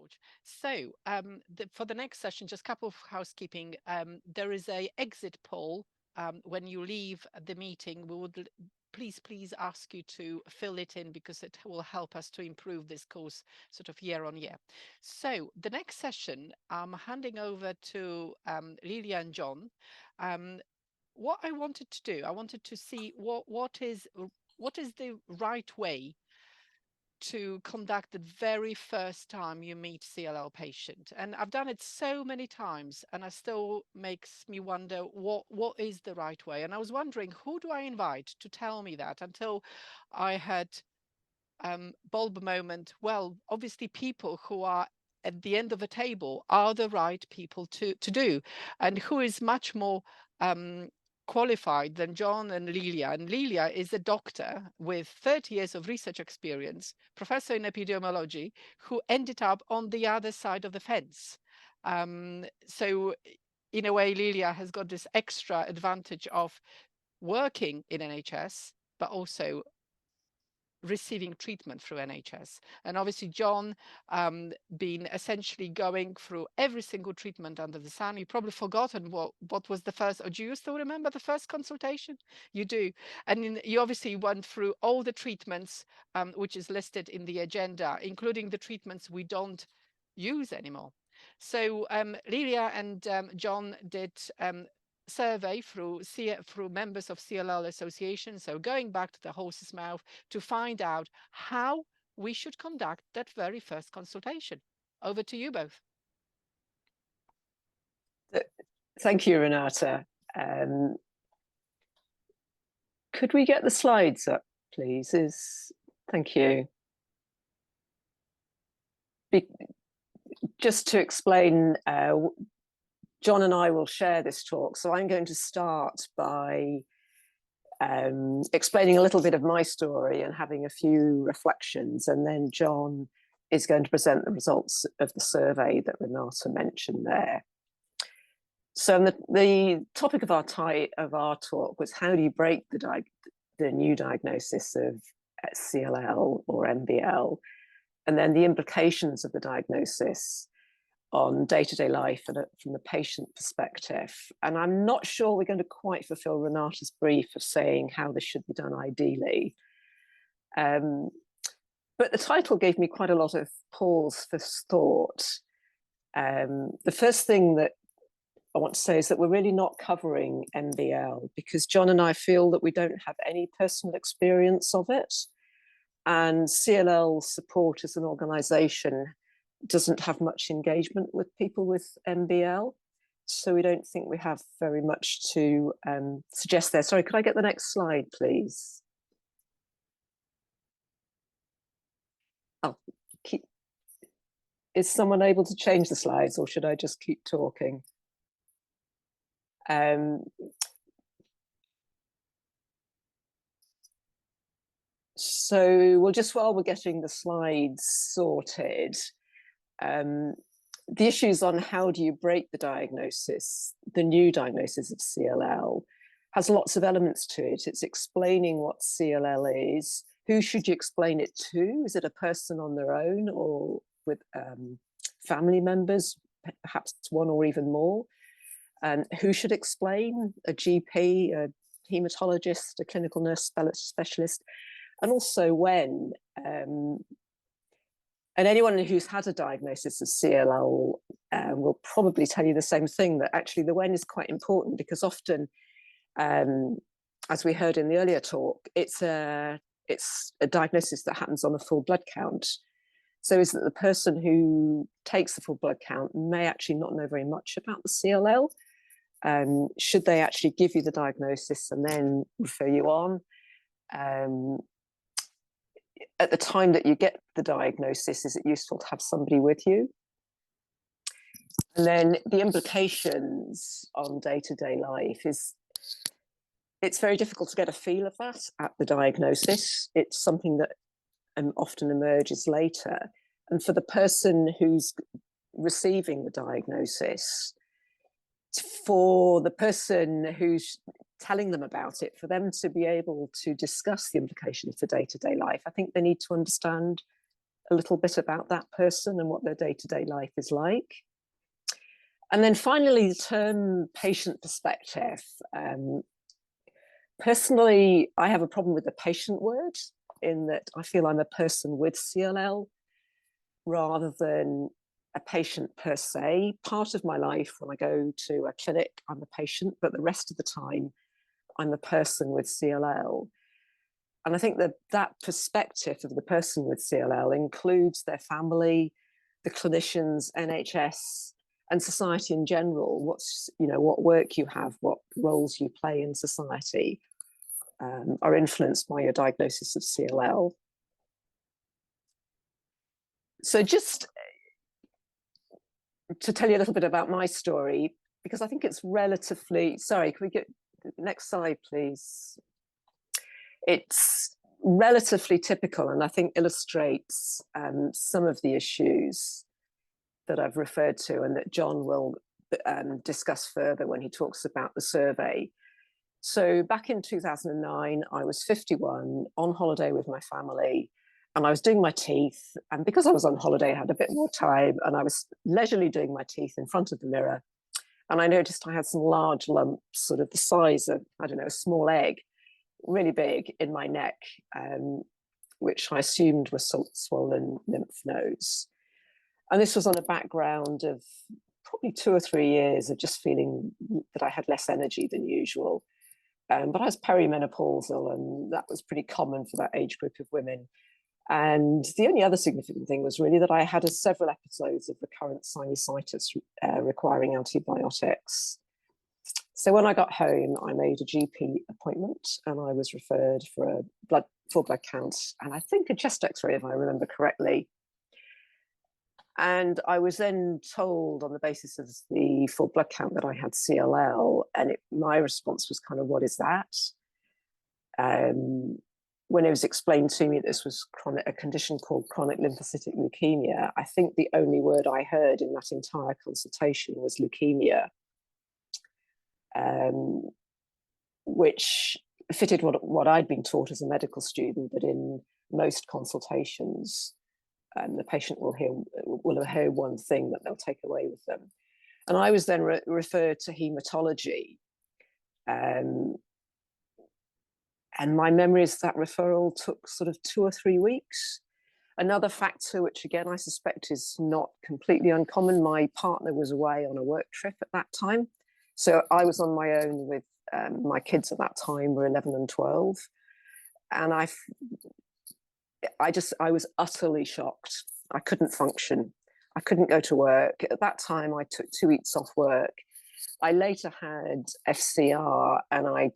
George. So for the next session, just a couple of housekeeping. There is a exit poll when you leave the meeting. We would please ask you to fill it in because it will help us to improve this course sort of year on year. So the next session, I'm handing over to Lelia and John. What I wanted to do, I wanted to see what is the right way to conduct the very first time you meet CLL patient. And I've done it so many times and it still makes me wonder what is the right way. And I was wondering, who do I invite to tell me that until I had bulb moment? Well, obviously people who are at the end of a table are the right people to do. And who is much more qualified than John and Lelia. And Lelia is a doctor with 30 years of research experience, professor in epidemiology, who ended up on the other side of the fence. So in a way, Lelia has got this extra advantage of working in NHS, but also receiving treatment through NHS. And obviously John been essentially going through every single treatment under the sun. You've probably forgotten what was the first, or do you still remember the first consultation? You do. And you obviously went through all the treatments which is listed in the agenda, including the treatments we don't use anymore. So Lelia and John did survey through members of CLL Association, so going back to the horse's mouth to find out how we should conduct that very first consultation. Over to you both. Thank you, Renata. Could we get the slides up, please? Thank you. Just to explain, John and I will share this talk. So I'm going to start by explaining a little bit of my story and having a few reflections. And then John is going to present the results of the survey that Renata mentioned there. So the topic of our talk was, how do you break the new diagnosis of CLL or MBL, and then the implications of the diagnosis on day-to-day life and from the patient perspective. And I'm not sure we're going to quite fulfill Renata's brief of saying how this should be done ideally. But the title gave me quite a lot of pause for thought. The first thing that I want to say is that we're really not covering MBL because John and I feel that we don't have any personal experience of it. And CLL support as an organisation doesn't have much engagement with people with MBL. So we don't think we have very much to suggest there. Sorry, could I get the next slide, please? Is someone able to change the slides, or should I just keep talking? So we'll just, while we're getting the slides sorted, the issues on how do you break the diagnosis, the new diagnosis of CLL, has lots of elements to it. It's explaining what CLL is. Who should you explain it to? Is it a person on their own or with family members, perhaps one or even more? Who should explain? A GP, a hematologist, a clinical nurse specialist, and also when. And anyone who's had a diagnosis of CLL will probably tell you the same thing, that actually the when is quite important, because often, as we heard in the earlier talk, it's a diagnosis that happens on a full blood count. So is that the person who takes the full blood count may actually not know very much about the CLL. Should they actually give you the diagnosis and then refer you on? At the time that you get the diagnosis, is it useful to have somebody with you? And then the implications on day-to-day life is, it's very difficult to get a feel of that at the diagnosis. It's something that often emerges later. And for the person who's receiving the diagnosis, for the person who's telling them about it, for them to be able to discuss the implications for day-to-day life, I think they need to understand a little bit about that person and what their day-to-day life is like. And then finally, the term patient perspective. Personally, I have a problem with the patient word, in that I feel I'm a person with CLL rather than a patient per se. Part of my life, when I go to a clinic, I'm a patient, but the rest of the time, I'm a person with CLL. And I think that that perspective of the person with CLL includes their family, the clinicians, NHS, and society in general. What's, you know, what work you have, what roles you play in society are influenced by your diagnosis of CLL. So just to tell you a little bit about my story, because I think it's relatively, sorry, can we get the next slide, please? It's relatively typical, and I think illustrates some of the issues that I've referred to and that John will discuss further when he talks about the survey. So back in 2009, I was 51, on holiday with my family, and I was doing my teeth. And because I was on holiday, I had a bit more time, and I was leisurely doing my teeth in front of the mirror. And I noticed I had some large lumps, sort of the size of, I don't know, a small egg, really big, in my neck, which I assumed were swollen lymph nodes. And this was on a background of probably 2 or 3 years of just feeling that I had less energy than usual. But I was perimenopausal, and that was pretty common for that age group of women. And the only other significant thing was really that I had several episodes of recurrent sinusitis requiring antibiotics. So when I got home, I made a GP appointment, and I was referred for a full blood count, and I think a chest X-ray, if I remember correctly. And I was then told on the basis of the full blood count that I had CLL, and my response was kind of, what is that? When it was explained to me this was a condition called chronic lymphocytic leukemia, I think the only word I heard in that entire consultation was leukemia, which fitted what I'd been taught as a medical student, that in most consultations, the patient will hear one thing that they'll take away with them. And I was then referred to hematology. And my memory is that referral took sort of 2 or 3 weeks. Another factor, which again, I suspect is not completely uncommon, my partner was away on a work trip at that time. So I was on my own with my kids at that time, were 11 and 12. And I was utterly shocked. I couldn't function. I couldn't go to work. At that time, I took 2 weeks off work. I later had FCR, and I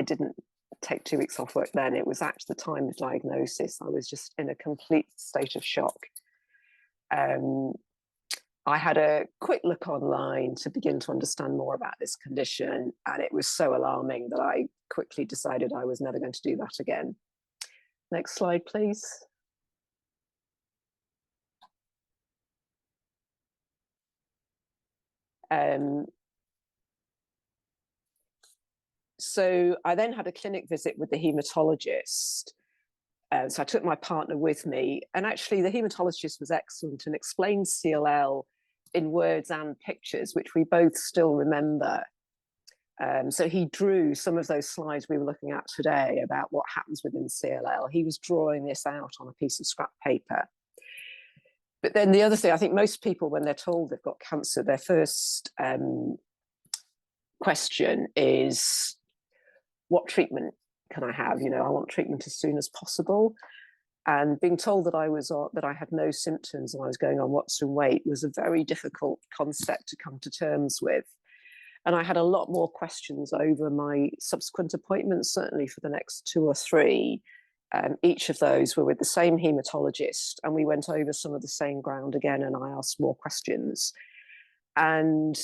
didn't take 2 weeks off work then. It was at the time of diagnosis. I was just in a complete state of shock. I had a quick look online to begin to understand more about this condition, and it was so alarming that I quickly decided I was never going to do that again. Next slide, please. So I then had a clinic visit with the hematologist. So I took my partner with me, and actually the hematologist was excellent and explained CLL in words and pictures, which we both still remember. So he drew some of those slides we were looking at today about what happens within CLL. He was drawing this out on a piece of scrap paper. But then the other thing, I think most people, when they're told they've got cancer, their first question is, what treatment can I have? You know, I want treatment as soon as possible. And being told that I had no symptoms and I was going on Watson weight was a very difficult concept to come to terms with. And I had a lot more questions over my subsequent appointments, certainly for the next 2 or 3. Each of those were with the same hematologist, and we went over some of the same ground again, and I asked more questions. And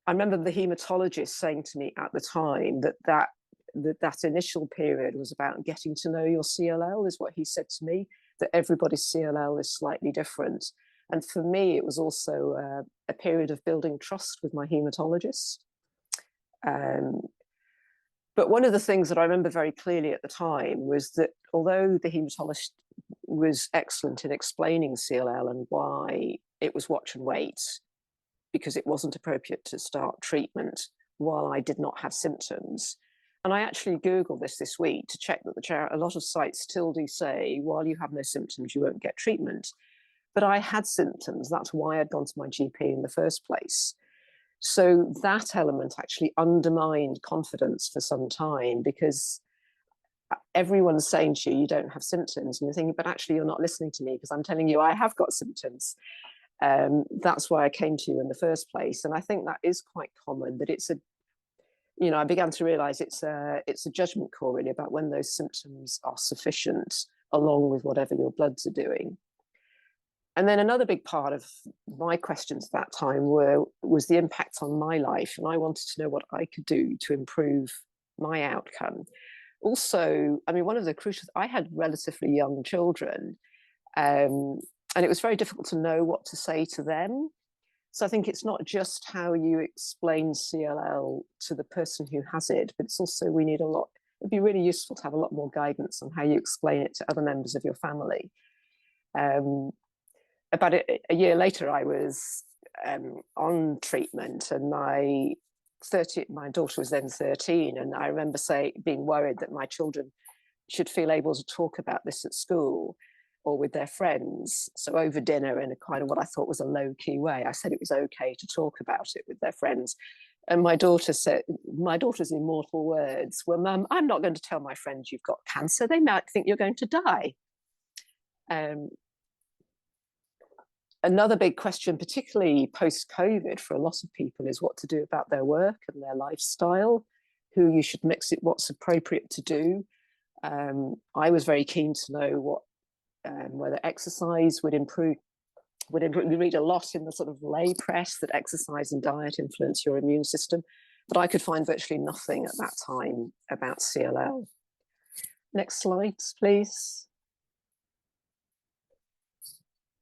I remember the hematologist saying to me at the time that initial period was about getting to know your CLL, is what he said to me, that everybody's CLL is slightly different. And for me, it was also a period of building trust with my hematologist. But one of the things that I remember very clearly at the time was that although the haematologist was excellent in explaining CLL and why it was watch and wait, because it wasn't appropriate to start treatment while I did not have symptoms. And I actually Googled this week to check that a lot of sites still do say, while you have no symptoms, you won't get treatment. But I had symptoms. That's why I'd gone to my GP in the first place. So that element actually undermined confidence for some time, because everyone's saying to you, you don't have symptoms. And you're thinking, but actually you're not listening to me because I'm telling you I have got symptoms. That's why I came to you in the first place. And I think that is quite common, that it's I began to realize it's a judgment call really about when those symptoms are sufficient, along with whatever your bloods are doing. And then another big part of my questions at that time was the impact on my life. And I wanted to know what I could do to improve my outcome. Also, I mean, one of the crucial, I had relatively young children, and it was very difficult to know what to say to them. So I think it's not just how you explain CLL to the person who has it, but it's also it'd be really useful to have a lot more guidance on how you explain it to other members of your family. About a year later, I was on treatment, and my daughter was then 13, and I remember being worried that my children should feel able to talk about this at school or with their friends. So over dinner, in a kind of what I thought was a low-key way, I said it was okay to talk about it with their friends. And my daughter's immortal words were, "Mum, I'm not going to tell my friends you've got cancer. They might think you're going to die." Another big question, particularly post-COVID for a lot of people, is what to do about their work and their lifestyle, who you should mix it, what's appropriate to do. I was very keen to know whether exercise would improve. We read a lot in the sort of lay press that exercise and diet influence your immune system, but I could find virtually nothing at that time about CLL. Next slide, please.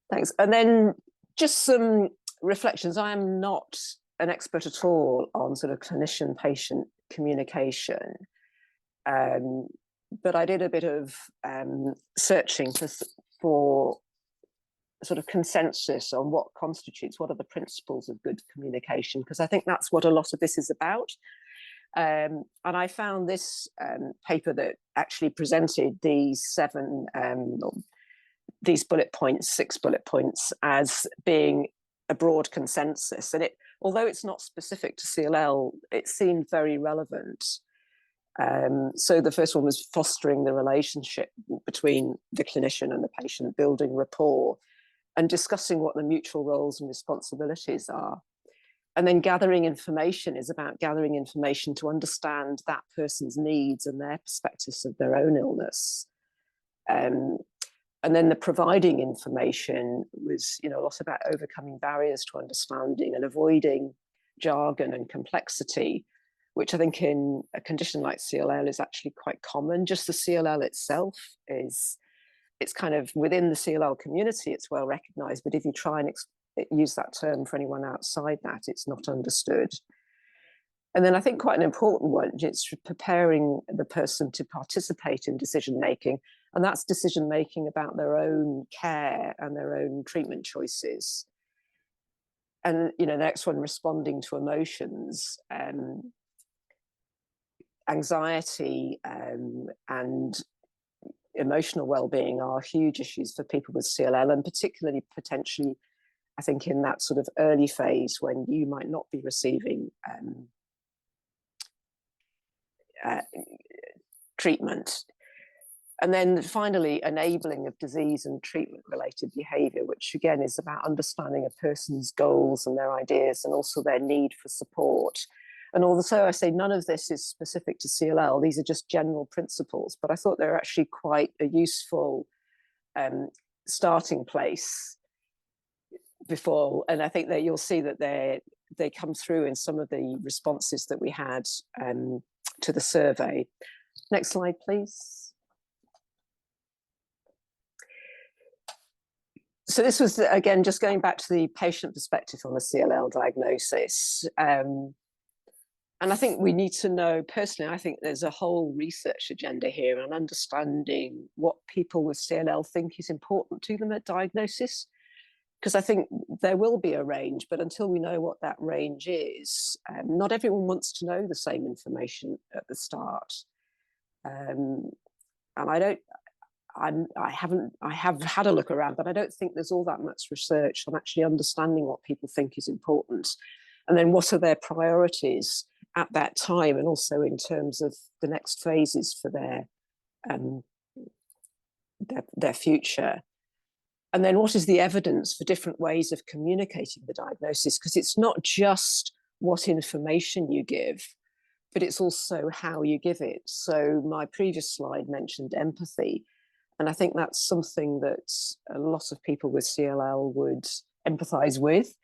Thanks. And then just some reflections. I am not an expert at all on sort of clinician-patient communication, but I did a bit of searching for sort of consensus on what are the principles of good communication, because I think that's what a lot of this is about. And I found this paper that actually presented these 6 bullet points, as being a broad consensus. And although it's not specific to CLL, it seemed very relevant. So the first one was fostering the relationship between the clinician and the patient, building rapport, and discussing what the mutual roles and responsibilities are. And then gathering information is about gathering information to understand that person's needs and their perspectives of their own illness. And then the providing information was, a lot about overcoming barriers to understanding and avoiding jargon and complexity, which I think in a condition like CLL is actually quite common. Just the CLL itself it's kind of within the CLL community, it's well recognized, but if you try and use that term for anyone outside that, it's not understood. And then I think quite an important one, it's preparing the person to participate in decision-making, and that's decision-making about their own care and their own treatment choices. And, the next one, responding to emotions. Anxiety and emotional well-being are huge issues for people with CLL, and particularly potentially, I think, in that sort of early phase when you might not be receiving treatment. And then finally, enabling of disease and treatment-related behaviour, which again is about understanding a person's goals and their ideas and also their need for support. And although I say none of this is specific to CLL, these are just general principles, but I thought they're actually quite a useful starting place before. And I think that you'll see that they come through in some of the responses that we had to the survey. Next slide, please. So this was, again, just going back to the patient perspective on the CLL diagnosis. And I think we need to know, personally, I think there's a whole research agenda here and understanding what people with CLL think is important to them at diagnosis. Because I think there will be a range, but until we know what that range is, not everyone wants to know the same information at the start. And I have had a look around, but I don't think there's all that much research on actually understanding what people think is important. And then what are their priorities at that time, and also in terms of the next phases for their future. And then what is the evidence for different ways of communicating the diagnosis? Because it's not just what information you give, but it's also how you give it. So my previous slide mentioned empathy. And I think that's something that a lot of people with CLL would empathize with.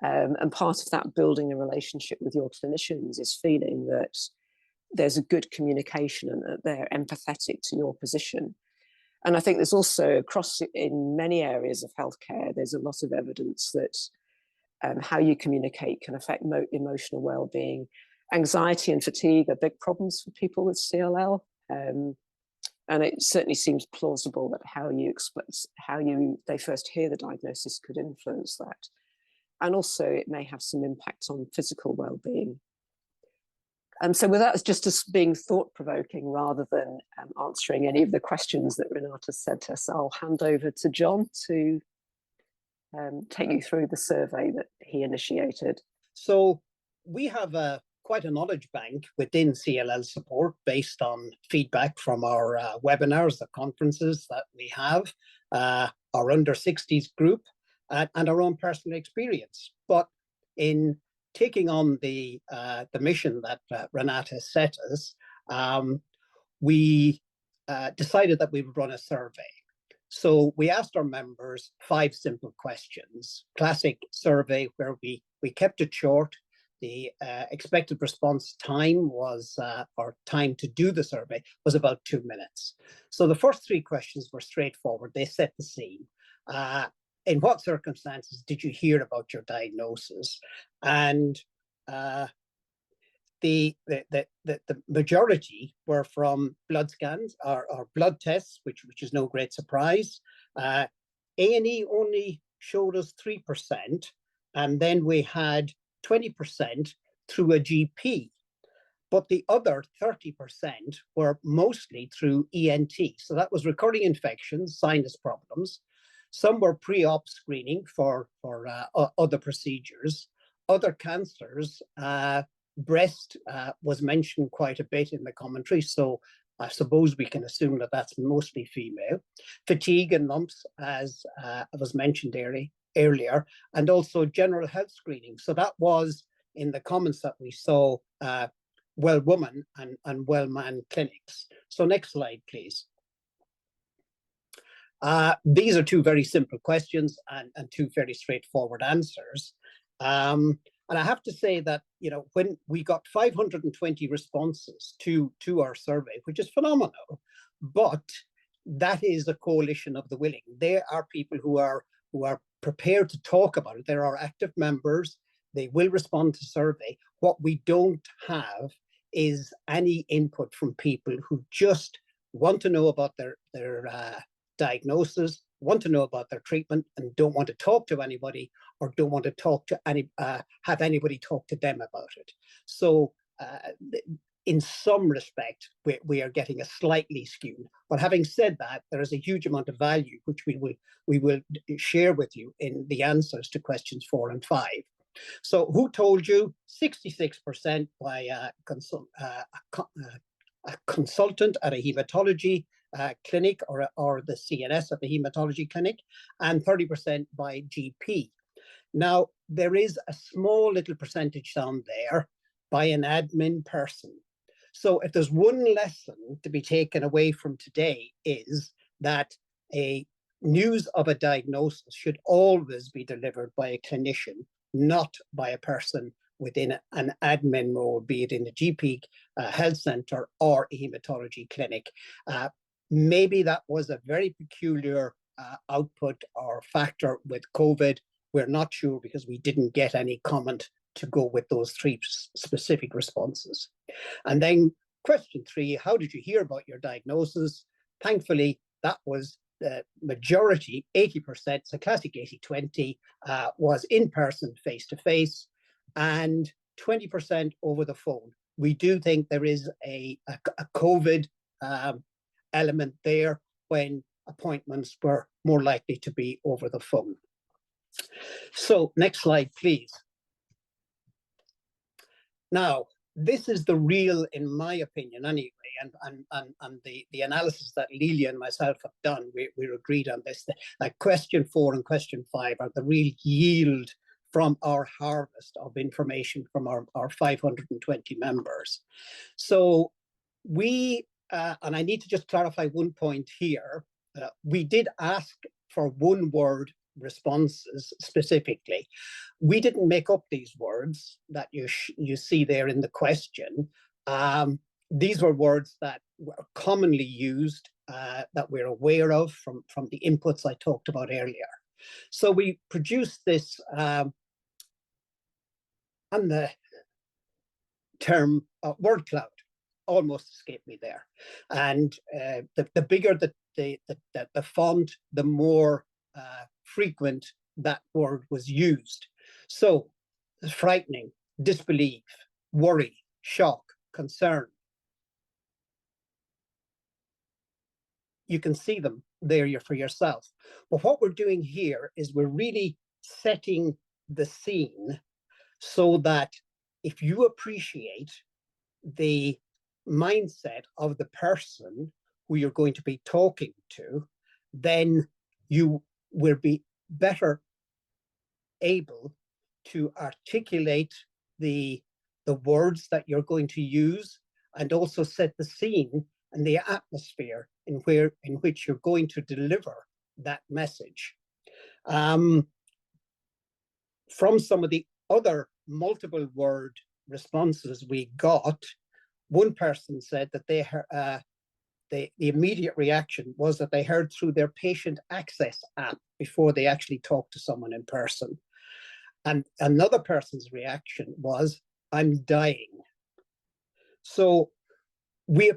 And part of that building a relationship with your clinicians is feeling that there's a good communication and that they're empathetic to your position. And I think there's also across in many areas of healthcare, there's a lot of evidence that how you communicate can affect emotional well-being. Anxiety and fatigue are big problems for people with CLL. And it certainly seems plausible that how they first hear the diagnosis could influence that. And also it may have some impact on physical well-being. And so with that, it's just as being thought-provoking rather than answering any of the questions that Renata said to us, I'll hand over to John to take you through the survey that he initiated. So we have quite a knowledge bank within CLL support based on feedback from our webinars, the conferences that we have, our under 60s group, and our own personal experience. But in taking on the mission that Renata set us, we decided that we would run a survey. So we asked our members 5 simple questions. Classic survey where we kept it short. The expected response time was, or time to do the survey, was about 2 minutes. So the first 3 questions were straightforward. They set the scene. In what circumstances did you hear about your diagnosis? And the majority were from blood scans or blood tests, which is no great surprise. A&E only showed us 3%, and then we had 20% through a GP. But the other 30% were mostly through ENT. So that was recurring infections, sinus problems. Some were pre-op screening for other procedures. Other cancers, breast was mentioned quite a bit in the commentary, so I suppose we can assume that that's mostly female. Fatigue and lumps, as was mentioned earlier, and also general health screening. So that was in the comments that we saw, well woman and well man clinics. So next slide, please. These are 2 very simple questions and 2 very straightforward answers. And I have to say that, you know, when we got 520 responses to our survey, which is phenomenal, but that is a coalition of the willing. There are people who are prepared to talk about it. There are active members. They will respond to survey. What we don't have is any input from people who just want to know about their diagnosis, want to know about their treatment, and don't want to talk to anybody, or don't want to talk to have anybody talk to them about it. So in some respect, we are getting a slightly skewed. But having said that, there is a huge amount of value which we will share with you in the answers to questions 4 and 5. So who told you? 66% by a consultant at a hematology clinic or the CNS at the hematology clinic, and 30% by GP. Now, there is a small little percentage down there by an admin person. So if there's one lesson to be taken away from today, is that a news of a diagnosis should always be delivered by a clinician, not by a person within an admin role, be it in a GP health center or a hematology clinic. Maybe that was a very peculiar output or factor with COVID. We're not sure because we didn't get any comment to go with those three specific responses. And then question 3, how did you hear about your diagnosis? Thankfully, that was the majority, 80%, so classic 80-20, was in person, face-to-face, and 20% over the phone. We do think there is a COVID element there when appointments were more likely to be over the phone. So next slide, please. Now, this is the real, in my opinion anyway, and the analysis that Lelia and myself have done, we're agreed on this. Question 4 and question 5 are the real yield from our harvest of information from our 520 members. So we, and I need to just clarify one point here, we did ask for one-word responses specifically. We didn't make up these words that you see there in the question. These were words that were commonly used, that we're aware of from the inputs I talked about earlier. So we produced this, and the term word cloud almost escaped me there. And the bigger the font, the more frequent that word was used. So frightening, disbelief, worry, shock, concern. You can see them there for yourself. But what we're doing here is we're really setting the scene so that if you appreciate the mindset of the person who you're going to be talking to, then you will be better able to articulate the words that you're going to use, and also set the scene and the atmosphere in which you're going to deliver that message. From some of the other multiple word responses we got, one person said that the immediate reaction was that they heard through their patient access app before they actually talked to someone in person. And another person's reaction was, I'm dying. So we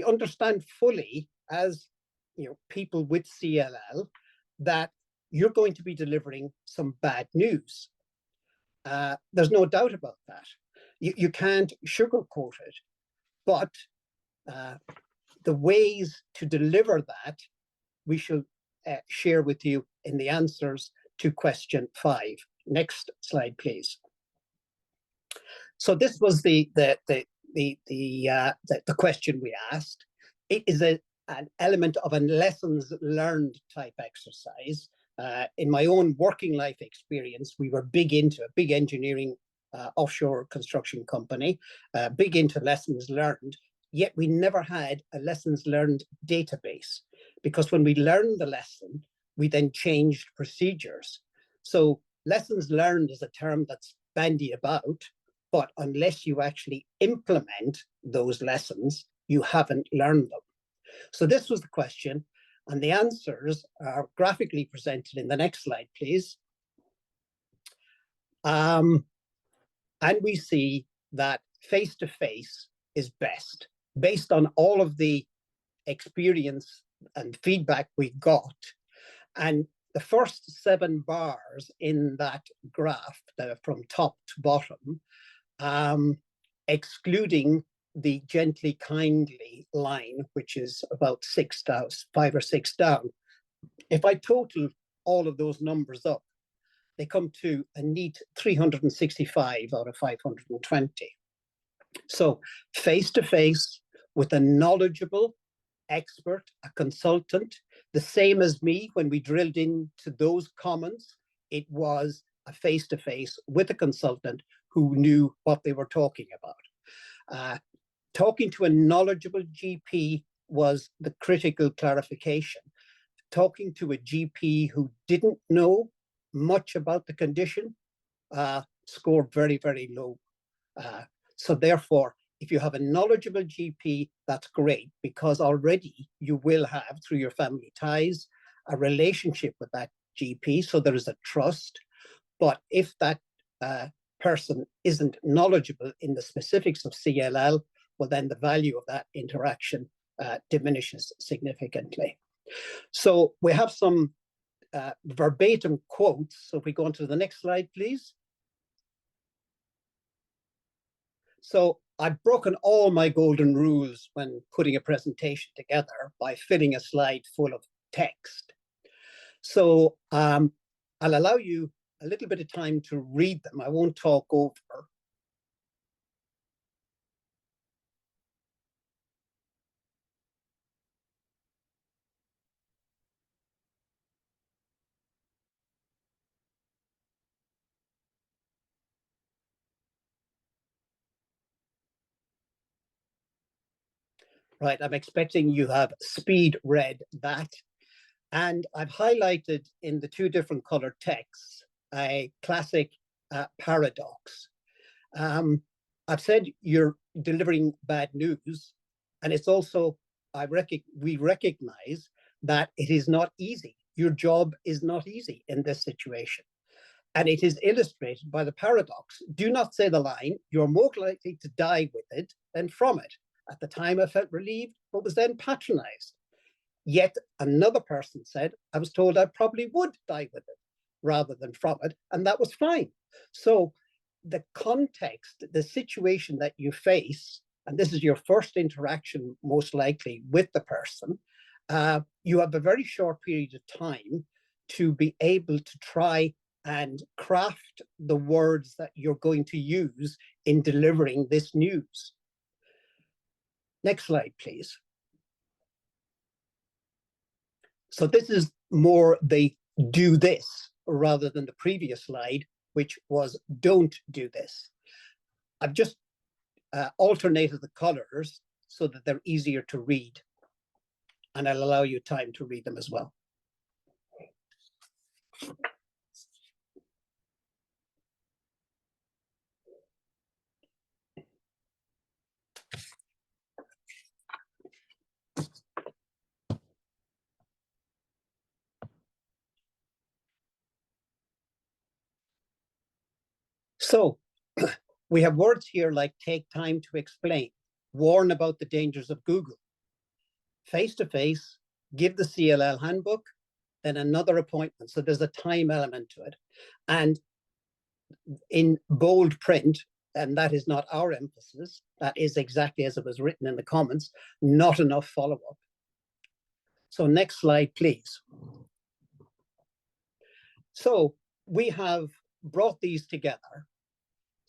understand fully, as people with CLL, that you're going to be delivering some bad news. There's no doubt about that. You can't sugarcoat it, but the ways to deliver that we shall share with you in the answers to question 5. Next slide, please. So this was the question we asked. It is an element of a lessons learned type exercise. In my own working life experience, we were big into a big engineering offshore construction company, big into lessons learned, yet we never had a lessons learned database, because when we learned the lesson, we then changed procedures. So lessons learned is a term that's bandied about, but unless you actually implement those lessons, you haven't learned them. So this was the question, and the answers are graphically presented in the next slide, please. And we see that face-to-face is best, based on all of the experience and feedback we got. And the first 7 bars in that graph, from top to bottom, excluding the gently kindly line, which is about 5 or 6 down. If I total all of those numbers up, they come to a neat 365 out of 520. So face-to-face with a knowledgeable expert, a consultant, the same as me when we drilled into those comments, it was a face-to-face with a consultant who knew what they were talking about. Talking to a knowledgeable GP was the critical clarification. Talking to a GP who didn't know much about the condition scored very, very low. So therefore, if you have a knowledgeable GP, that's great, because already you will have, through your family ties, a relationship with that GP, so there is a trust. But if that person isn't knowledgeable in the specifics of CLL, well, then the value of that interaction diminishes significantly. So we have some verbatim quotes. So if we go on to the next slide, please. So I've broken all my golden rules when putting a presentation together by filling a slide full of text. So I'll allow you a little bit of time to read them. I won't talk over. Right, I'm expecting you have speed read that. And I've highlighted in the two different colored texts a classic paradox. I've said you're delivering bad news, and it's also, we recognize that it is not easy. Your job is not easy in this situation. And it is illustrated by the paradox. Do not say the line, you're more likely to die with it than from it. At the time, I felt relieved, but was then patronized. Yet another person said, I was told I probably would die with it rather than from it, and that was fine. So the context, the situation that you face, and this is your first interaction most likely with the person, you have a very short period of time to be able to try and craft the words that you're going to use in delivering this news. Next slide, please. So this is more the do this rather than the previous slide, which was don't do this. I've just alternated the colors so that they're easier to read, and I'll allow you time to read them as well. So we have words here like take time to explain, warn about the dangers of Google, face-to-face, give the CLL handbook, then another appointment. So there's a time element to it. And in bold print, and that is not our emphasis, that is exactly as it was written in the comments, not enough follow-up. So next slide, please. So we have brought these together.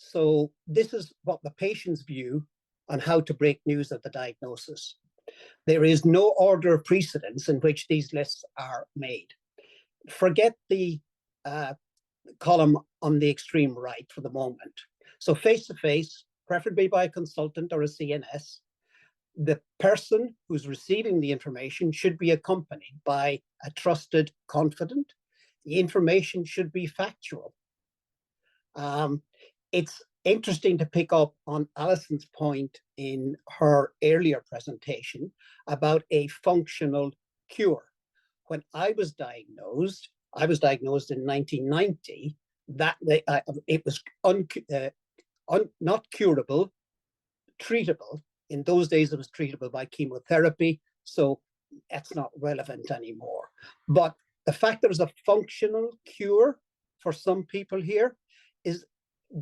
So this is what the patient's view on how to break news of the diagnosis. There is no order of precedence in which these lists are made. Forget the column on the extreme right for the moment. So face-to-face, preferably by a consultant or a CNS, the person who's receiving the information should be accompanied by a trusted confidant. The information should be factual. It's interesting to pick up on Alison's point in her earlier presentation about a functional cure. When I was diagnosed in 1990, that it was not curable, treatable. In those days, it was treatable by chemotherapy, so that's not relevant anymore. But the fact there was a functional cure for some people here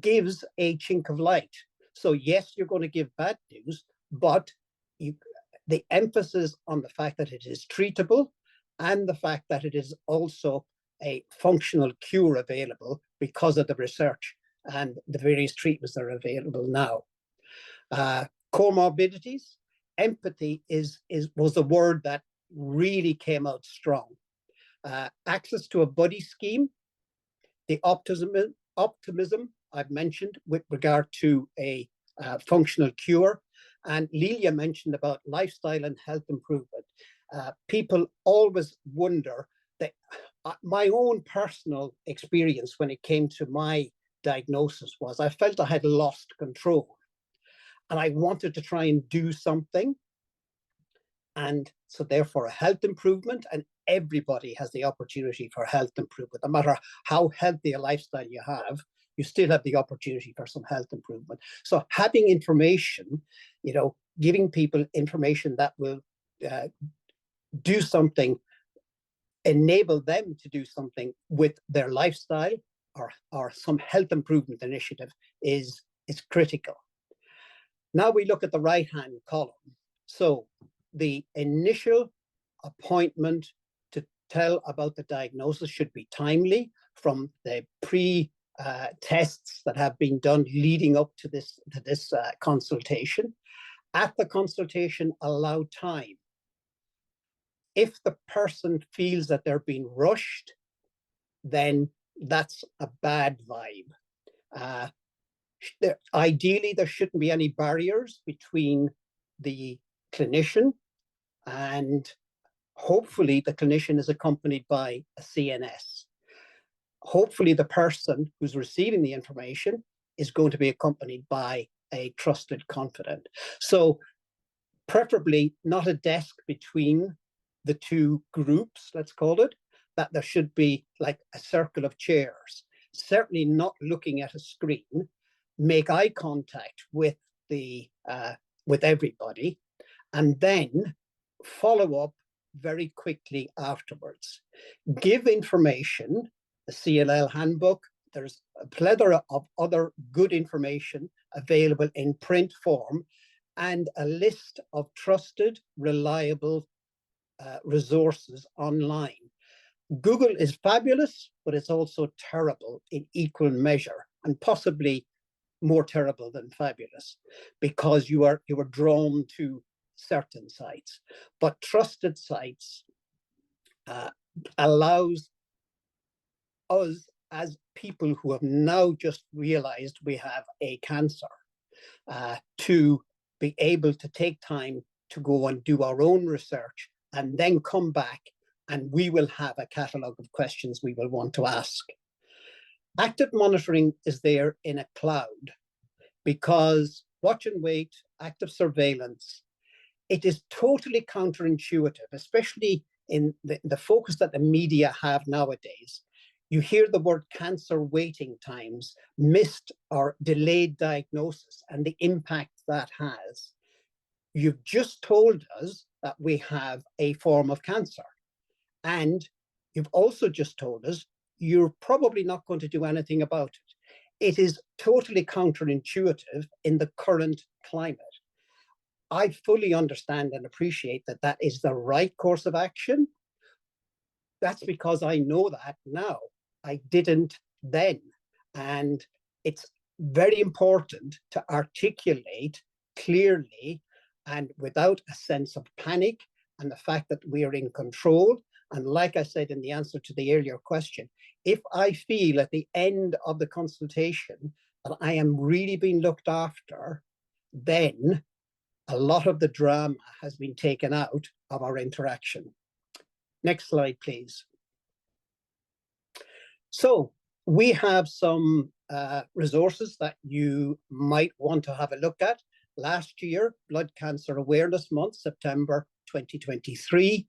gives a chink of light. So yes, you're going to give bad news, but the emphasis on the fact that it is treatable and the fact that it is also a functional cure available because of the research and the various treatments that are available now. Comorbidities, empathy was the word that really came out strong. Access to a buddy scheme, the optimism I've mentioned with regard to a functional cure, and Lelia mentioned about lifestyle and health improvement. People always wonder that my own personal experience when it came to my diagnosis was I felt I had lost control and I wanted to try and do something. And so therefore a health improvement, and everybody has the opportunity for health improvement, no matter how healthy a lifestyle you have, you still have the opportunity for some health improvement. So having information, giving people information that will do something, enable them to do something with their lifestyle or some health improvement initiative is critical. Now we look at the right-hand column. So the initial appointment to tell about the diagnosis should be timely from the tests that have been done leading up to this consultation. At the consultation, allow time. If the person feels that they're being rushed, then that's a bad vibe. Ideally, there shouldn't be any barriers between the clinician, and hopefully the clinician is accompanied by a CNS. Hopefully the person who's receiving the information is going to be accompanied by a trusted confidant. So preferably not a desk between the two groups, let's call it, that there should be like a circle of chairs. Certainly not looking at a screen. Make eye contact with everybody, and then follow up very quickly afterwards. Give information, the CLL handbook. There's a plethora of other good information available in print form, and a list of trusted, reliable resources online. Google is fabulous, but it's also terrible in equal measure, and possibly more terrible than fabulous, because you are drawn to certain sites. But trusted sites allows us, as people who have now just realized we have a cancer, to be able to take time to go and do our own research and then come back, and we will have a catalogue of questions we will want to ask. Active monitoring is there in a cloud, because watch and wait, active surveillance, it is totally counterintuitive, especially in the focus that the media have nowadays. You hear the word cancer waiting times, missed or delayed diagnosis, and the impact that has. You've just told us that we have a form of cancer, and you've also just told us you're probably not going to do anything about it. It is totally counterintuitive in the current climate. I fully understand and appreciate that that is the right course of action. That's because I know that now. I didn't then. And it's very important to articulate clearly and without a sense of panic, and the fact that we are in control. And like I said in the answer to the earlier question, if I feel at the end of the consultation that I am really being looked after, then a lot of the drama has been taken out of our interaction. Next slide, please. So we have some resources that you might want to have a look at. Last year, Blood Cancer Awareness Month, September 2023,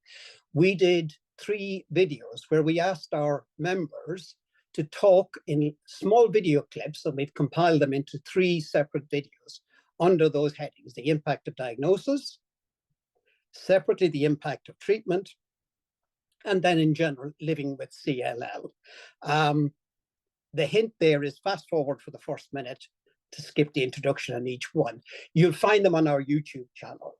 we did 3 videos where we asked our members to talk in small video clips, and we've compiled them into 3 separate videos under those headings: the impact of diagnosis, separately the impact of treatment, and then in general, living with CLL. The hint there is fast forward for the first minute to skip the introduction on each one. You'll find them on our YouTube channel.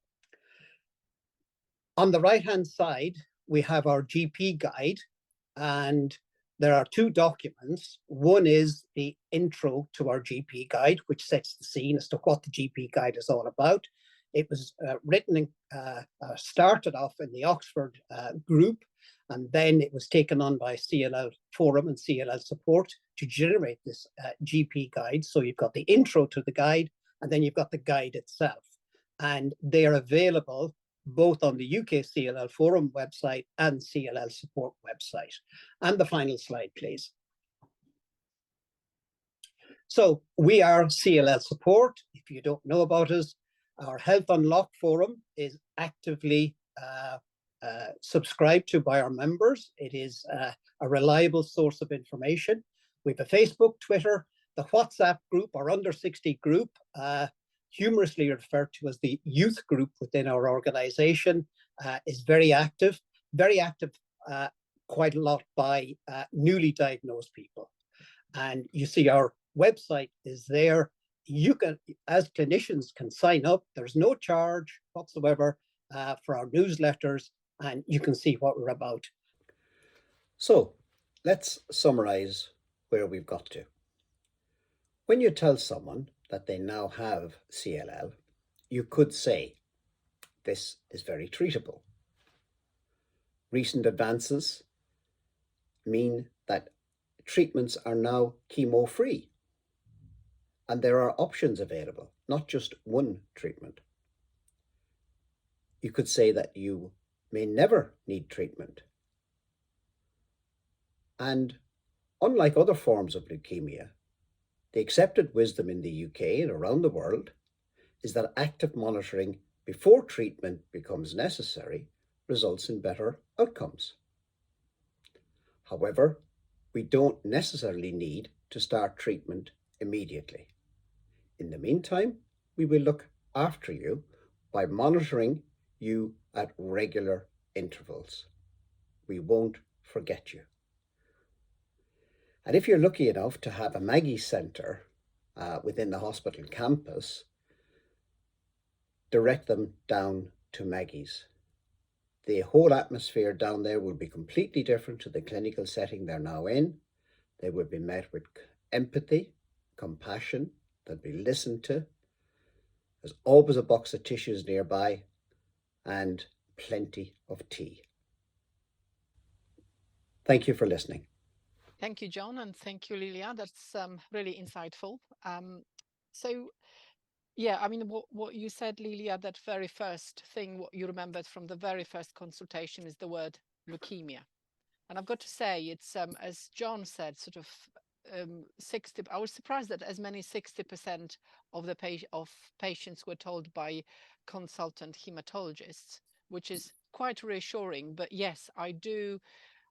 On the right-hand side, we have our GP guide, and there are 2 documents. One is the intro to our GP guide, which sets the scene as to what the GP guide is all about. It was written and started off in the Oxford group, and then it was taken on by CLL Forum and CLL Support to generate this GP guide. So you've got the intro to the guide, and then you've got the guide itself. And they are available both on the UKCLL Forum website and CLL Support website. And the final slide, please. So we are CLL Support. If you don't know about us, our Health Unlock Forum is actively subscribed to by our members. It is a reliable source of information. We have a Facebook, Twitter. the WhatsApp group, or under 60 group, humorously referred to as the youth group within our organization, is very active quite a lot by newly diagnosed people. And you see our website is there. You can, as clinicians, can sign up. There's no charge whatsoever for our newsletters, and you can see what we're about. So let's summarize where we've got to. When you tell someone that they now have CLL, you could say, this is very treatable. Recent advances mean that treatments are now chemo-free, and there are options available, not just one treatment. You could say that you may never need treatment. And unlike other forms of leukemia, the accepted wisdom in the UK and around the world is that active monitoring before treatment becomes necessary results in better outcomes. However, we don't necessarily need to start treatment immediately. In the meantime, we will look after you by monitoring you at regular intervals. We won't forget you. And if you're lucky enough to have a Maggie Centre within the hospital campus, direct them down to Maggie's. The whole atmosphere down there will be completely different to the clinical setting they're now in. They will be met with empathy, compassion, they'll be listened to. There's always a box of tissues nearby and plenty of tea. Thank you for listening. Thank you, John, and thank you, Lelia. That's really insightful. So, yeah, I mean, what you said, Lelia, that very first thing, what you remembered from the very first consultation is the word leukemia. And I've got to say, it's, as John said, sort of 60, I was surprised that as many 60% of the patients were told by consultant hematologists, which is quite reassuring. But yes,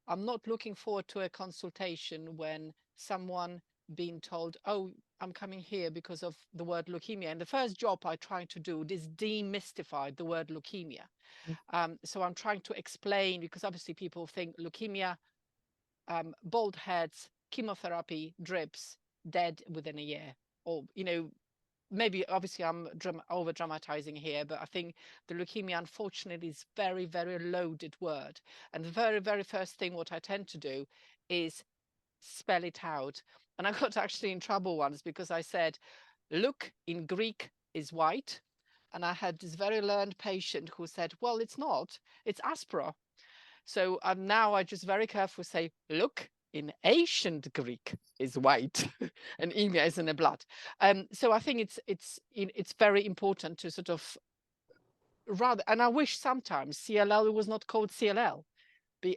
I'm not looking forward to a consultation when someone being told, oh, I'm coming here because of the word leukemia. And the first job I try to do is demystify the word leukemia. So I'm trying to explain, because obviously people think leukemia, bald heads, chemotherapy, drips, dead within a year. Or, you know, maybe obviously I'm over dramatizing here, but I think the leukemia, unfortunately, is very, very loaded word. And the very, very first thing what I tend to do is spell it out. And I got actually in trouble once because I said, look in Greek is white. And I had this very learned patient who said, well, it's not, it's aspera. So now I just very carefully say, look in ancient Greek is white and emia is in the blood. So I think it's very important to sort of rather, and I wish sometimes CLL was not called CLL.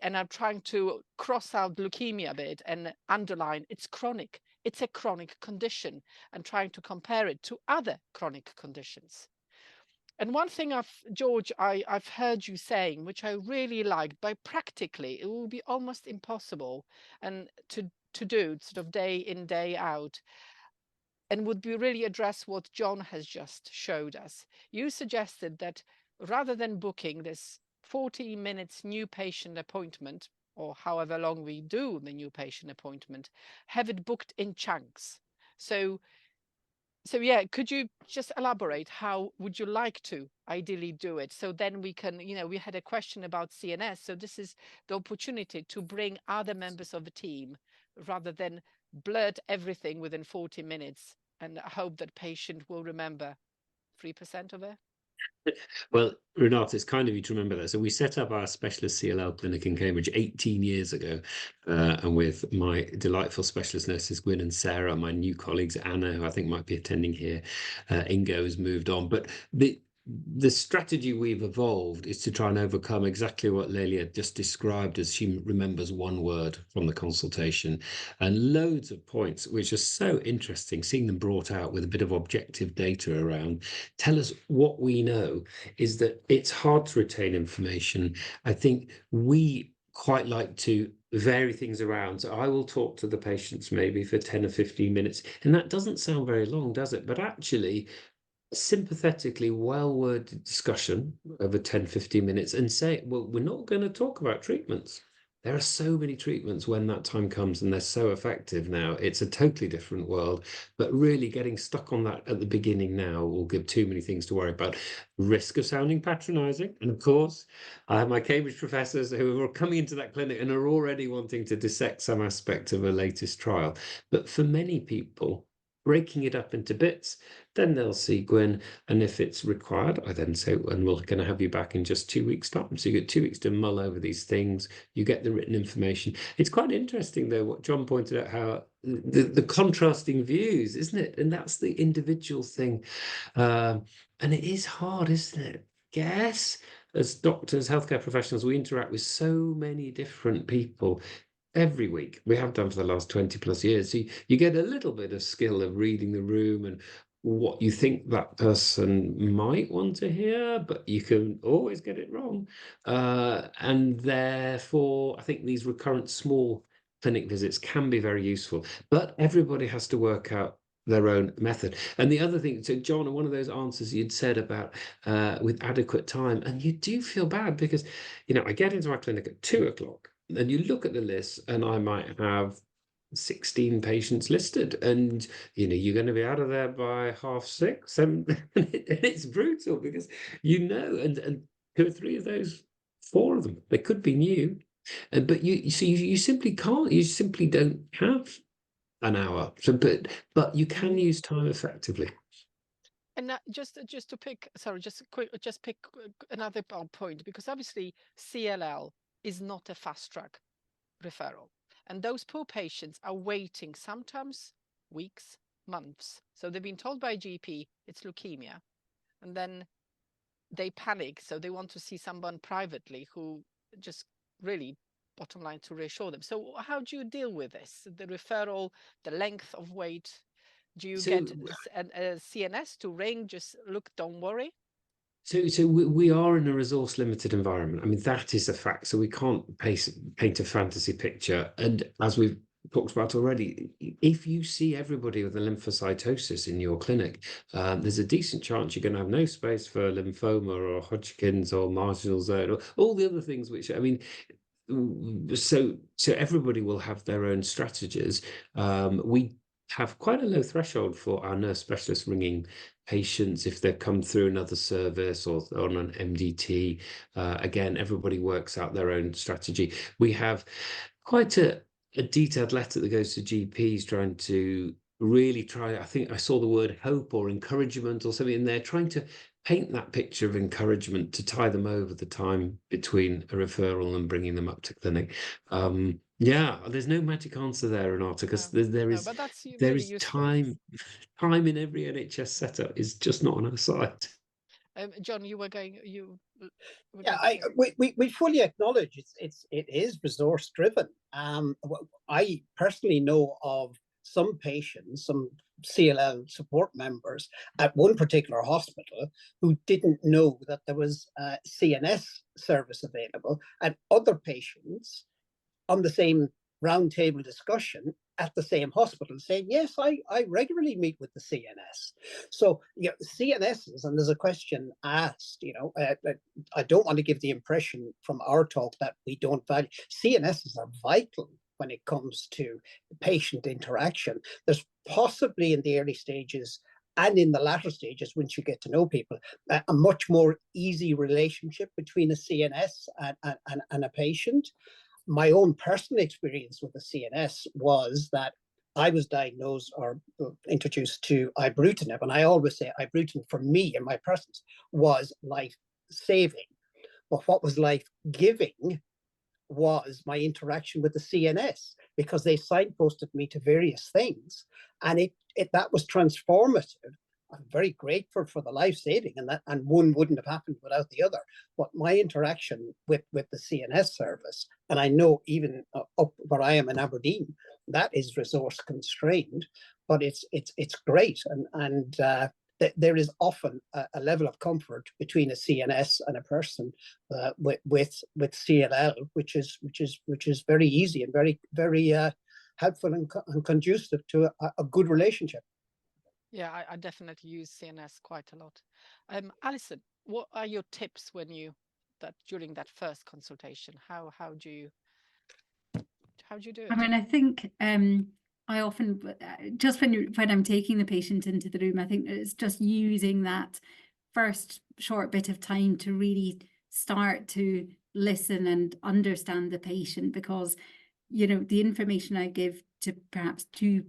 And I'm trying to cross out leukemia a bit and underline it's chronic. It's a chronic condition, and trying to compare it to other chronic conditions. And one thing George, I've heard you saying, which I really liked, but practically it will be almost impossible and to do sort of day in, day out, and would be really address what John has just showed us. You suggested that rather than booking this 40 minutes new patient appointment, or however long we do the new patient appointment, have it booked in chunks. So yeah, could you just elaborate how would you like to ideally do it? So then we can, you know, we had a question about CNS. So this is the opportunity to bring other members of the team rather than blurt everything within 40 minutes and hope that patient will remember 3% of it. Well, Renata, it's kind of you to remember that. So we set up our specialist CLL clinic in Cambridge 18 years ago, and with my delightful specialist nurses, Gwyn and Sarah, my new colleagues, Anna, who I think might be attending here, Ingo has moved on. But the strategy we've evolved is to try and overcome exactly what Lelia just described as she remembers one word from the consultation, and loads of points, which are so interesting, seeing them brought out with a bit of objective data around. Tell us what we know is that it's hard to retain information. I think we quite like to vary things around. So I will talk to the patients maybe for 10 or 15 minutes. And that doesn't sound very long, does it? But actually, sympathetically well-worded discussion over 10, 15 minutes and say, well, we're not going to talk about treatments. There are so many treatments when that time comes, and they're so effective now. It's a totally different world. But really getting stuck on that at the beginning now will give too many things to worry about. Risk of sounding patronizing. And of course, I have my Cambridge professors who are coming into that clinic and are already wanting to dissect some aspect of a latest trial. But for many people, breaking it up into bits, then they'll see Gwyn, and if it's required, I then say, and we're going to have you back in just 2 weeks' time. So you get 2 weeks to mull over these things. You get the written information. It's quite interesting, though, what John pointed out, how the contrasting views, isn't it? And that's the individual thing. And it is hard, isn't it? Yes, as doctors, healthcare professionals, we interact with so many different people every week. We have done for the last 20 plus years. So you get a little bit of skill of reading the room and what you think that person might want to hear, but you can always get it wrong. And therefore, I think these recurrent small clinic visits can be very useful, but everybody has to work out their own method. And the other thing, so John, one of those answers you'd said about with adequate time, and you do feel bad because, I get into my clinic at 2 o'clock. And you look at the list, and I might have 16 patients listed, and you're going to be out of there by 6:30, and it's brutal because and 2 or 3 of those, 4 of them, they could be new, but you simply can't. You simply don't have an hour. So, but you can use time effectively. And just to pick, sorry, just pick another point, because obviously CLL is not a fast track referral, and those poor patients are waiting sometimes weeks, months. So they've been told by GP it's leukemia, and then they panic, so they want to see someone privately who just really, bottom line, to reassure them. So how do you deal with this, the referral, the length of wait? Do you get a CNS to ring, just look, don't worry? So we are in a resource limited environment. I mean, that is a fact. So we can't paint a fantasy picture. And as we've talked about already, if you see everybody with a lymphocytosis in your clinic, there's a decent chance you're going to have no space for lymphoma or Hodgkin's or marginal zone or all the other things, which, I mean, so everybody will have their own strategies. We have quite a low threshold for our nurse specialists ringing patients if they've come through another service or on an MDT. Again, everybody works out their own strategy. We have quite a detailed letter that goes to GPs trying to really try, I think I saw the word hope or encouragement or something in there, trying to paint that picture of encouragement to tie them over the time between a referral and bringing them up to clinic. Yeah, there's no magic answer there, Renata, because there is time in every NHS setup is just not on our side. John, you were going. We fully acknowledge it is resource driven. I personally know of some patients, some CLL support members at one particular hospital who didn't know that there was a CNS service available, and other patients on the same roundtable discussion at the same hospital saying, yes, I regularly meet with the CNS. So, CNSs, and there's a question asked, I don't want to give the impression from our talk that we don't value. CNSs are vital when it comes to patient interaction. There's possibly in the early stages and in the latter stages, once you get to know people, a much more easy relationship between a CNS and a patient. My own personal experience with the CNS was that I was diagnosed or introduced to ibrutinib, and I always say ibrutinib for me in my presence was life-saving. But what was life-giving was my interaction with the CNS, because they signposted me to various things, and that was transformative. I'm very grateful for the life-saving, and one wouldn't have happened without the other. But my interaction with the CNS service, and I know even up where I am in Aberdeen, that is resource constrained, but it's great. And there is often a level of comfort between a CNS and a person with CLL, which is very easy and very helpful and conducive to a good relationship. Yeah, I definitely use CNS quite a lot. Alison, what are your tips when during that first consultation? How do you do it? I mean, I think I often just when I'm taking the patient into the room, I think it's just using that first short bit of time to really start to listen and understand the patient, because the information I give to perhaps two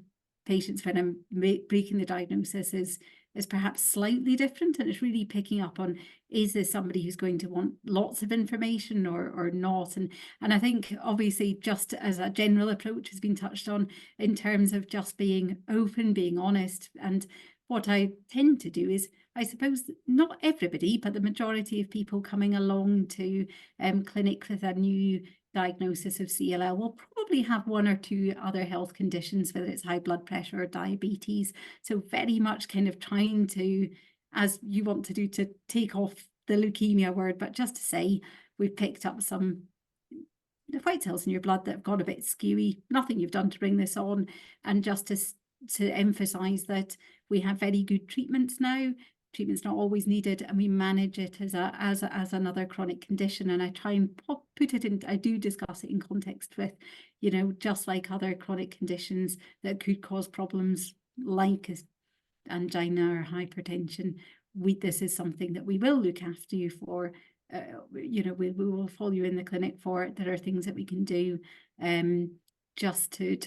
patients when I'm breaking the diagnosis is perhaps slightly different, and it's really picking up on, is this somebody who's going to want lots of information or not? And I think obviously, just as a general approach has been touched on in terms of just being open, being honest. And what I tend to do is, I suppose, not everybody, but the majority of people coming along to clinic with a new diagnosis of CLL will probably have one or two other health conditions, whether it's high blood pressure or diabetes. So very much kind of trying to, as you want to do, to take off the leukemia word, but just to say, we've picked up some the white cells in your blood that have got a bit skewy, nothing you've done to bring this on, and just to emphasize that we have very good treatments now. Treatment's not always needed, and we manage it as another chronic condition. And I try and put it in, I do discuss it in context with, just like other chronic conditions that could cause problems like angina or hypertension. This is something that we will look after you for. We will follow you in the clinic for it. There are things that we can do just to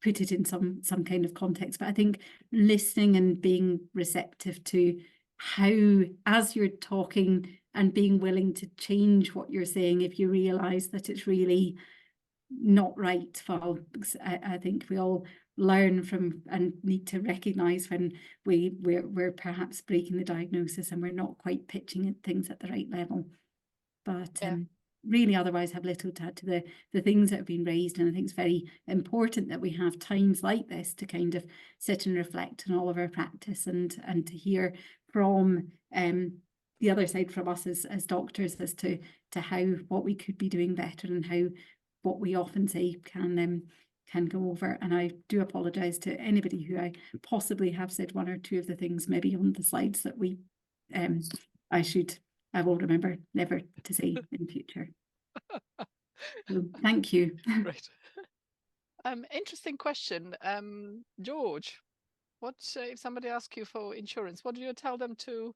put it in some kind of context. But I think listening and being receptive to how, as you're talking, and being willing to change what you're saying if you realize that it's really not right. Well, I think we all learn from and need to recognize when we're perhaps breaking the diagnosis and we're not quite pitching things at the right level. But really otherwise have little to add to the things that have been raised. And I think it's very important that we have times like this to kind of sit and reflect on all of our practice and to hear from the other side from us as doctors as to how what we could be doing better, and how what we often say can go over. And I do apologise to anybody who I possibly have said one or two of the things maybe on the slides that I will remember never to say in future. So, thank you. Great. Interesting question. George, what if somebody asks you for insurance, what do you tell them to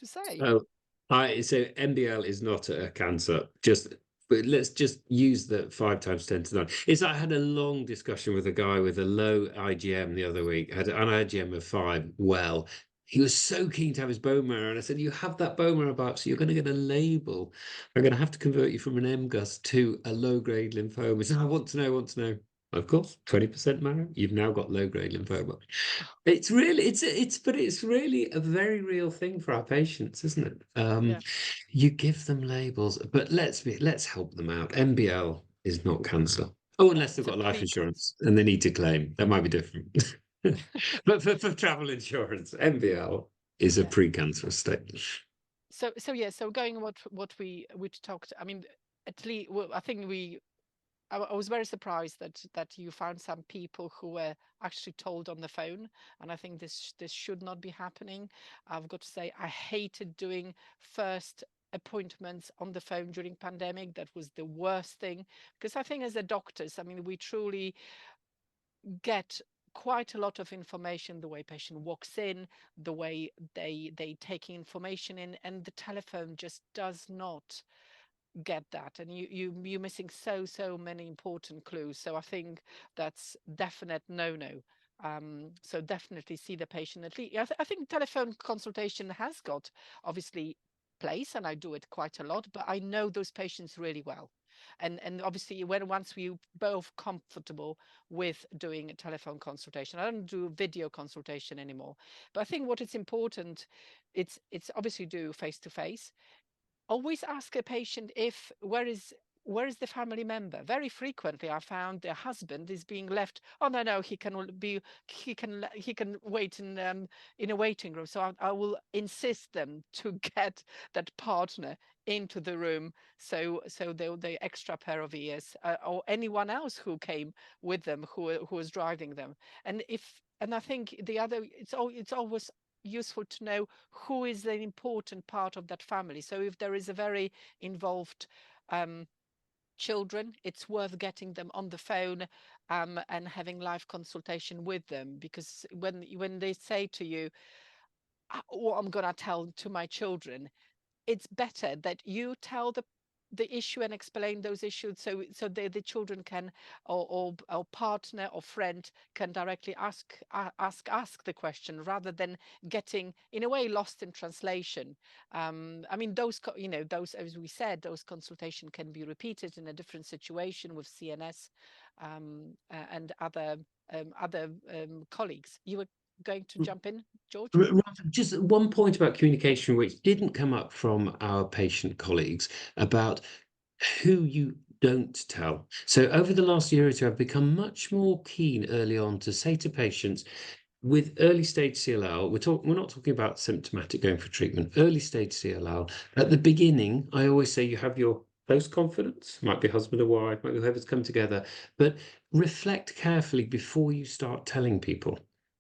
say? So MBL is not a cancer. But let's just use the 5 times 10 to the 9. I had a long discussion with a guy with a low IgM the other week, had an IgM of 5. Well, he was so keen to have his bone marrow, and I said, you have that bone marrow biopsy, you're going to get a label. I'm going to have to convert you from an MGUS to a low-grade lymphoma. He said, I want to know. Of course, 20% marrow, you've now got low-grade lymphoma. It's really a very real thing for our patients, isn't it? You give them labels, but let's help them out. MBL is not cancer. Oh, unless they've got life insurance and they need to claim. That might be different. But for travel insurance, MBL is a precancerous state. So going on what we talked, I mean, at least I think I was very surprised that you found some people who were actually told on the phone, and I think this should not be happening. I've got to say, I hated doing first appointments on the phone during pandemic. That was the worst thing, because I think as a doctors, I mean, we truly get quite a lot of information, the way patient walks in, the way they take information in, and the telephone just does not get that, and you're missing so many important clues. So I think that's definite no. So definitely see the patient at least. I think telephone consultation has got obviously place, and I do it quite a lot, but I know those patients really well. And obviously once we both comfortable with doing a telephone consultation, I don't do video consultation anymore. But I think what is important, it's obviously do face to face. Always ask a patient where is the family member? Very frequently I found the husband is being left, oh no, he can wait in a waiting room. So I will insist them to get that partner into the room, so the extra pair of ears, or anyone else who came with them, who was driving them. And I think the other, it's always useful to know who is the important part of that family. So if there is a very involved children, it's worth getting them on the phone and having live consultation with them, because when they say to you, what I'm gonna tell to my children, it's better that you tell the issue and explain those issues, so the children can, or partner or friend can directly ask the question, rather than getting in a way lost in translation. I mean, those those, as we said, those consultation can be repeated in a different situation with CNS and other colleagues. You were going to jump in, George? Just one point about communication, which didn't come up from our patient colleagues, about who you don't tell. So over the last year or two, I've become much more keen early on to say to patients with early stage CLL, we're not talking about symptomatic going for treatment, early stage CLL. At the beginning, I always say you have your close confidence, might be husband or wife, might be whoever's come together, but reflect carefully before you start telling people.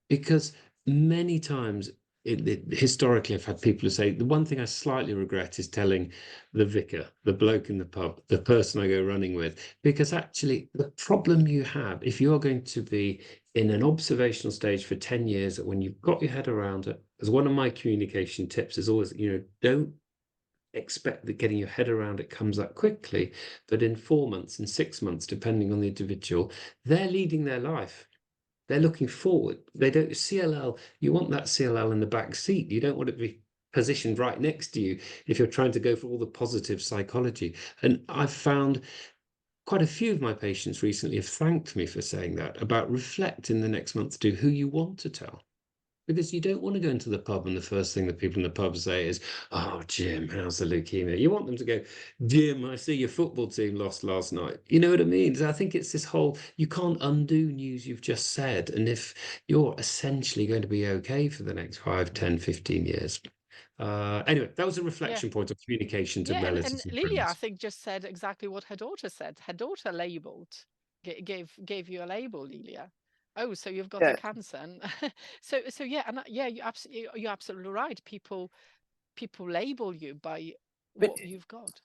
Because many times, historically, I've had people who say, the one thing I slightly regret is telling the vicar, the bloke in the pub, the person I go running with, because actually the problem you have, if you're going to be in an observational stage for 10 years, when you've got your head around it, as one of my communication tips is always, don't expect that getting your head around it comes up quickly, but in 4 months, in 6 months, depending on the individual, they're leading their life. They're looking forward. They don't CLL. You want that CLL in the back seat. You don't want it to be positioned right next to you if you're trying to go for all the positive psychology. And I've found quite a few of my patients recently have thanked me for saying that, about reflect in the next month to who you want to tell. Because you don't want to go into the pub and the first thing that people in the pub say is, oh, Jim, how's the leukemia? You want them to go, Jim, I see your football team lost last night. You know what I mean? So I think it's this whole, you can't undo news you've just said. And if you're essentially going to be okay for the next 5, 10, 15 years. Anyway, that was a reflection point of communication to relatives and and Lelia, I friends. think, just said exactly what her daughter said. Her daughter labeled, gave you a label, Lelia. Oh, so you've got a cancer. And so yeah, and you're absolutely right. People label you by what you've got.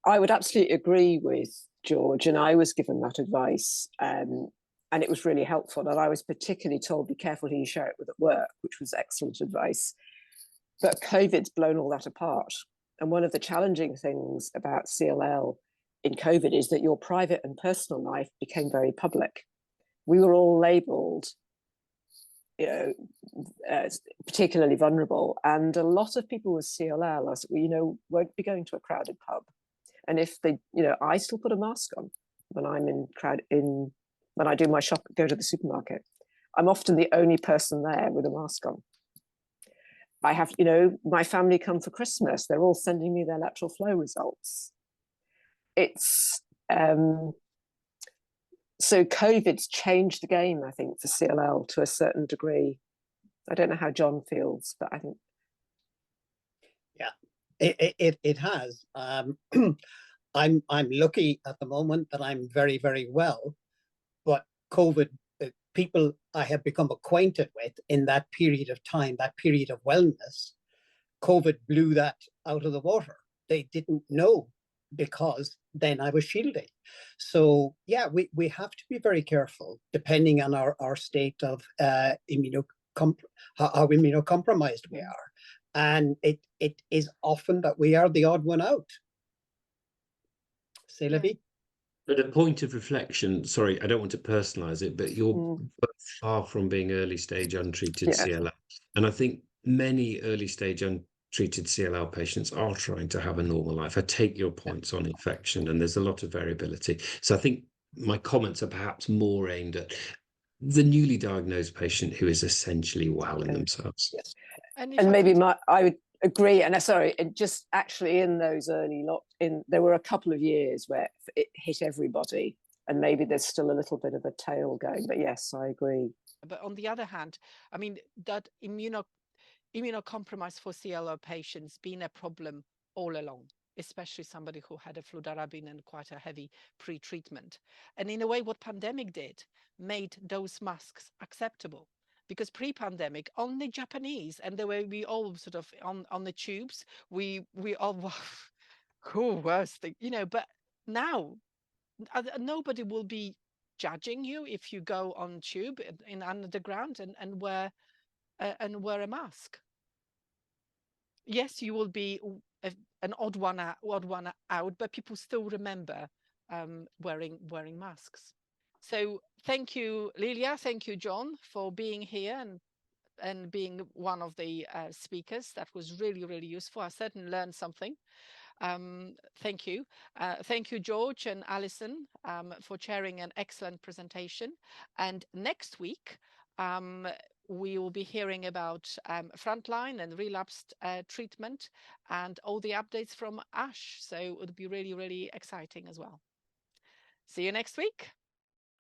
I would absolutely agree with George, and I was given that advice, and it was really helpful. And I was particularly told, be careful who you share it with at work, which was excellent advice. But COVID's blown all that apart. And one of the challenging things about CLL in COVID is that your private and personal life became very public. We were all labeled, particularly vulnerable. And a lot of people with CLL, won't be going to a crowded pub. And if they, I still put a mask on when I'm when I do my shop, go to the supermarket. I'm often the only person there with a mask on. I have, my family come for Christmas. They're all sending me their lateral flow results. It's, so COVID's changed the game, I think, for CLL to a certain degree. I don't know how John feels, but I think. Yeah, it has. I'm lucky at the moment that I'm very, very well, but COVID, people I have become acquainted with in that period of time, that period of wellness, COVID blew that out of the water. They didn't know, because then I was shielding. So yeah, we have to be very careful depending on our state of how immunocompromised we are. And it is often that we are the odd one out. Say, Libby? But a point of reflection, sorry, I don't want to personalize it, but you're far from being early stage untreated CLL. And I think many early stage untreated CLL patients are trying to have a normal life. I take your points on infection, and there's a lot of variability. So I think my comments are perhaps more aimed at the newly diagnosed patient who is essentially well in themselves. Yes. And maybe Agree. And sorry, and just actually in those there were a couple of years where it hit everybody, and maybe there's still a little bit of a tail going. But yes, I agree. But on the other hand, I mean, that immunocompromised for CLL patients been a problem all along, especially somebody who had a fludarabine and quite a heavy pre-treatment. And in a way, what pandemic did made those masks acceptable. Because pre-pandemic, only Japanese, and the way we all sort of on the tubes, we all, cool, worst thing, you know. But now, nobody will be judging you if you go on tube in underground and wear a mask. Yes, you will be an odd one out, but people still remember wearing masks. So thank you, Lelia. Thank you, John, for being here and being one of the speakers. That was really, really useful. I certainly learned something. Thank you. Thank you, George and Alison, for chairing an excellent presentation. And next week, we will be hearing about frontline and relapsed treatment and all the updates from ASH. So it would be really, really exciting as well. See you next week.